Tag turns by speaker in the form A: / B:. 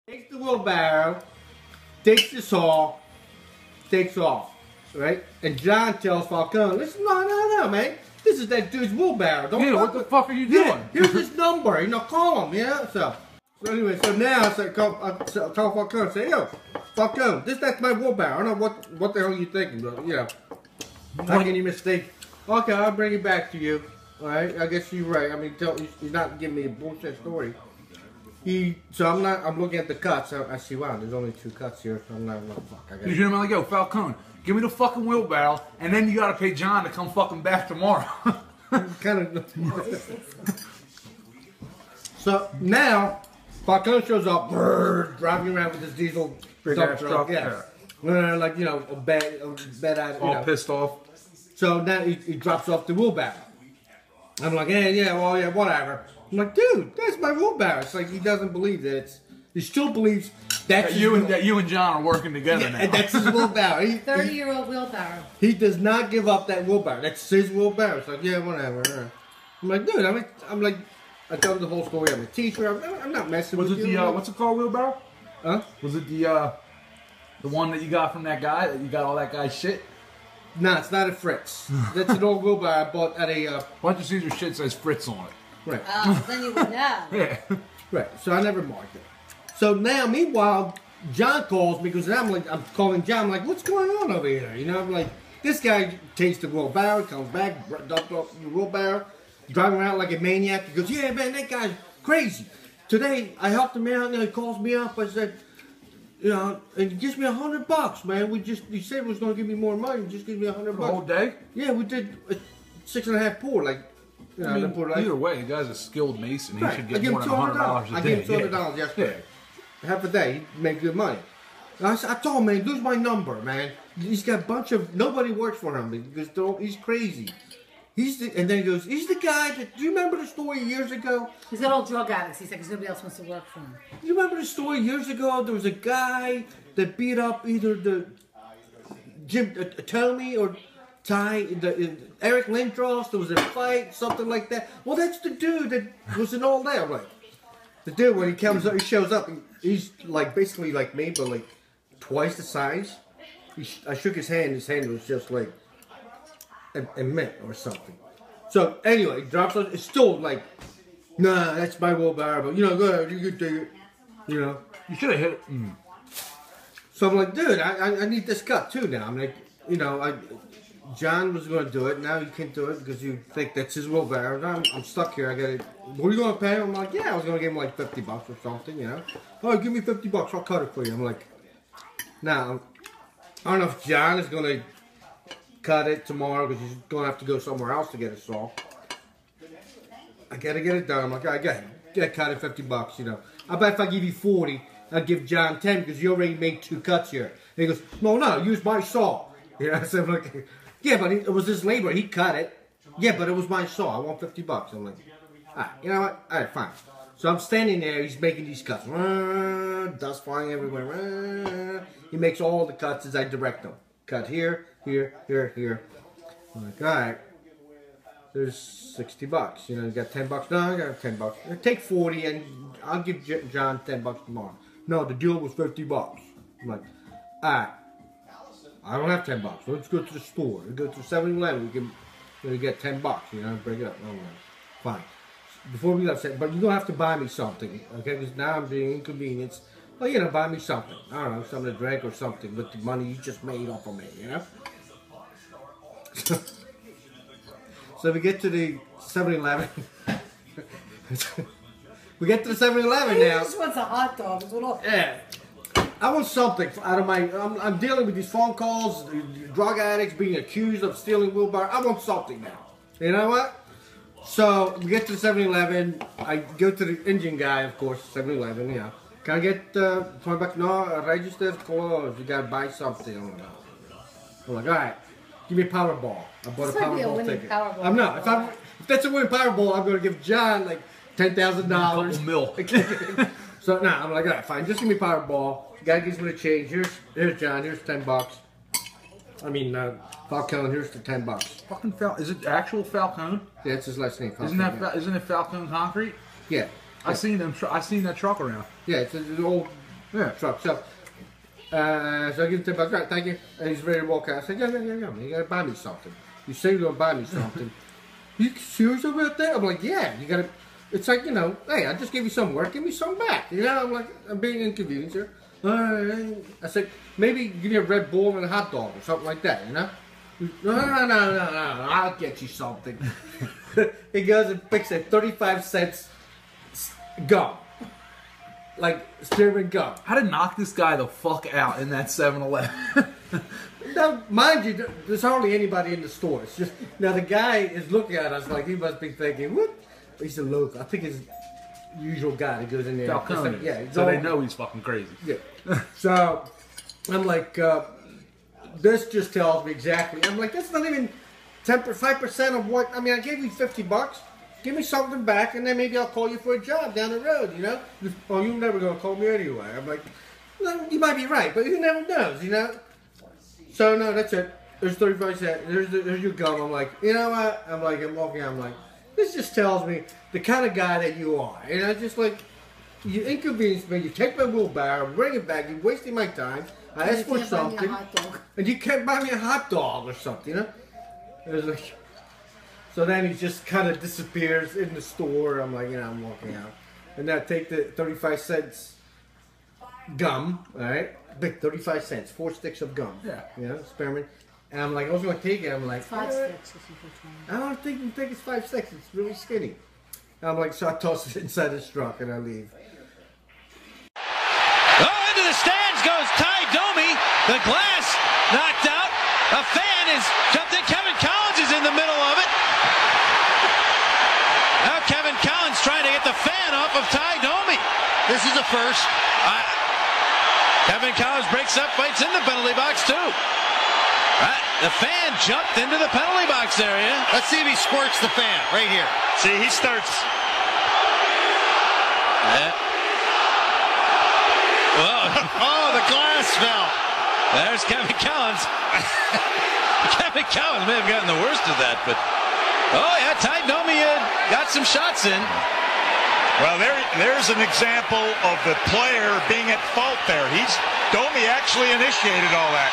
A: Takes the wheelbarrow, takes the saw, takes off, right? And John tells Falcone, listen, no, man. This is that dude's wheelbarrow. Don't
B: what the fuck are you doing?
A: Yeah, here's his number. Call him, yeah? So anyway, now I say, call Falcone and say, yo, Falcone, that's my wheelbarrow. I don't know what the hell you thinking, but, how can you mistake? Okay, I'll bring it back to you. All right, I guess you're right. I mean, he's not giving me a bullshit story. I'm looking at the cuts. I see, wow, there's only 2 cuts here. So I'm not, fuck.
B: You hear him like, yo, Falcone, give me the fucking wheelbarrow, and then you gotta pay John to come fucking back tomorrow.
A: Kind of. So now, Falcone shows up, driving around with his diesel dump truck. Yeah. Like, a bad
B: all pissed off.
A: So now he drops off the wheelbarrow. I'm like, yeah, whatever. I'm like, dude, that's my wheelbarrow. It's like he doesn't believe that he still believes that
B: you and John are working together now.
A: And that's his wheelbarrow.
C: 30-year-old wheelbarrow.
A: He does not give up that wheelbarrow. That's his wheelbarrow. It's like, yeah, whatever. I'm like, dude, I'm like, I tell him the whole story. I'm a teacher. I'm not messing with you.
B: What's it called, wheelbarrow?
A: Huh?
B: Was it the one that you got from that guy? That you got all that guy's shit?
A: No, it's not a Fritz. That's an old wheelbarrow I bought at a...
B: Bunch of Caesar shit says Fritz on it.
A: Right.
C: Oh, then you would know.
B: Yeah.
A: Right. So I never marked it. So now, meanwhile, John calls me because I'm calling John. I'm like, what's going on over here? I'm like, this guy takes the wheelbarrow, comes back, dumped off the wheelbarrow, driving around like a maniac. He goes, yeah, man, that guy's crazy. Today, I helped him out, and he calls me up. I said, and he gives me $100, man. He said he was going to give me more money. He just gives me $100.
B: The whole day?
A: Yeah, we did 6.5 pour, like.
B: I mean, either way, the guy's a skilled mason. He should get more than $100 a day.
A: I gave him $200 yesterday. Yeah. Half a day, he made good money. I told him, man, lose my number, man. He's got a bunch of, nobody works for him because he's crazy. And then he goes, he's the guy that, do you remember the story years ago?
C: He's got all drug addicts. He's like, because nobody else wants to work for him.
A: Do you remember the story years ago? There was a guy that beat up either the Tommy or Eric Lindros. There was a fight, something like that. Well, that's the dude that was in all that. Like, the dude, when he shows up, he's like basically like me, but like twice the size. I shook his hand. His hand was just like a mint or something. So anyway, he drops on. It's still like, nah, that's my wheelbarrow. But go ahead, you can take it. You
B: should have hit it.
A: So I'm like, dude, I need this cut too now. I'm like, John was going to do it. Now he can't do it because you think that's his wheelbarrow. I'm stuck here. I got it. What are you going to pay him? I'm like, yeah, I was going to give him like $50 or something, Oh, give me $50. I'll cut it for you. I'm like, now, I don't know if John is going to cut it tomorrow because he's going to have to go somewhere else to get a saw. I got to get it done. I'm like, I got to cut it $50, I bet if I give you 40, I'd give John 10 because you already made 2 cuts here. And he goes, no, use my saw. I said, like, yeah, but it was his labor. He cut it. Yeah, but it was my saw. I want $50. I'm like, all right, you know what? All right, fine. So I'm standing there. He's making these cuts. Dust flying everywhere. He makes all the cuts as I direct them. Cut here, here, here, here. I'm like, all right. There's $60. You got $10. No, I got $10. Take 40, and I'll give John $10 tomorrow. No, the deal was $50. I'm like, all right. I don't have $10. Let's go to the store. We go to 7-Eleven. We get $10. Break it up. No, fine. Before we left, but you're gonna have to buy me something, okay? Because now I'm being inconvenienced. Well, buy me something. I don't know, something to drink or something with the money you just made off of me, So we get to the 7-Eleven. We get to the 7-Eleven now.
C: He just wants a hot dog.
A: Yeah. I want something out of my... I'm dealing with these phone calls, drug addicts being accused of stealing wheelbarrow. I want something now. You know what? So, we get to the 7-Eleven. I go to the engine guy, of course, 7-Eleven, Can I get $20? No, register's closed. You gotta buy something. I'm like, all right, give me a Powerball. I bought a Powerball ticket. I'm not. If that's a winning Powerball, I'm gonna give John like $10,000.
B: $1
A: So now I'm like, all right, fine. Just give me Powerball. The guy gives me the change. Here's John. Here's $10. I mean, Falcone. Here's the $10.
B: Fucking Is it actual Falcone?
A: Yeah, it's his last name. Falcone.
B: Isn't it Falcone Concrete?
A: Yeah.
B: I seen that truck around.
A: Yeah, it's an old truck. So I give him 10 bucks. Right, thank you. And he's ready to walk out. I said, yeah. You gotta buy me something. You say you're gonna buy me something. You serious about that? I'm like, yeah. You gotta. It's like, you know, hey, I just gave you some work. Give me some back. You know, I'm like, I'm being inconvenienced here. I said, maybe give me a Red Bull and a hot dog or something like that. You know. No. I'll get you something. He goes and picks a 35 cents gum. Like spearmint gum.
B: How to knock this guy the fuck out in that 7-Eleven?
A: Now, mind you, there's hardly anybody in the store. It's just, now the guy is looking at us like he must be thinking, what? He's a local. I think his usual guy that goes in there.
B: Falcone.
A: Yeah.
B: So they know he's fucking crazy.
A: Yeah. So I'm like, this just tells me exactly. I'm like, that's not even 5% of what. I mean, I gave you $50. Give me something back, and then maybe I'll call you for a job down the road. You know? Oh, you're never gonna call me anyway. I'm like, well, you might be right, but who never knows? You know? So no, that's it. There's 35 cents. There's your gum. I'm like, you know what? I'm walking. I'm like, this just tells me the kind of guy that you are. And I just like, you inconvenience me. You take my wheelbarrow, bring it back. You're wasting my time. I asked for something, and you can't buy me a hot dog or something. You know? It was like, so then he just kind of disappears in the store. I'm like, you know, I'm walking out, and then I take the 35 cents gum. All right. Big 35 cents, 4 sticks of gum.
B: Yeah.
A: You know, spearmint. And I'm like, I was going to take it. I'm like,
C: 5 sticks.
A: I don't think it's 5 sticks. It's really skinny. And I'm like, so I toss it inside his truck and I leave.
D: Oh, into the stands goes Ty Domi. The glass knocked out. A fan is jumped in. Kevin Collins is in the middle of it. Now Kevin Collins trying to get the fan off of Ty Domi. This is a first. Kevin Collins breaks up, fights in the penalty box too. The fan jumped into the penalty box area. Let's see if he squirts the fan right here.
E: See, he starts.
D: Oh, the glass fell. There's Kevin Collins. Kevin Collins may have gotten the worst of that, but oh yeah, Ty Domi got some shots in.
E: Well, there's an example of the player being at fault there. Domi actually initiated all that.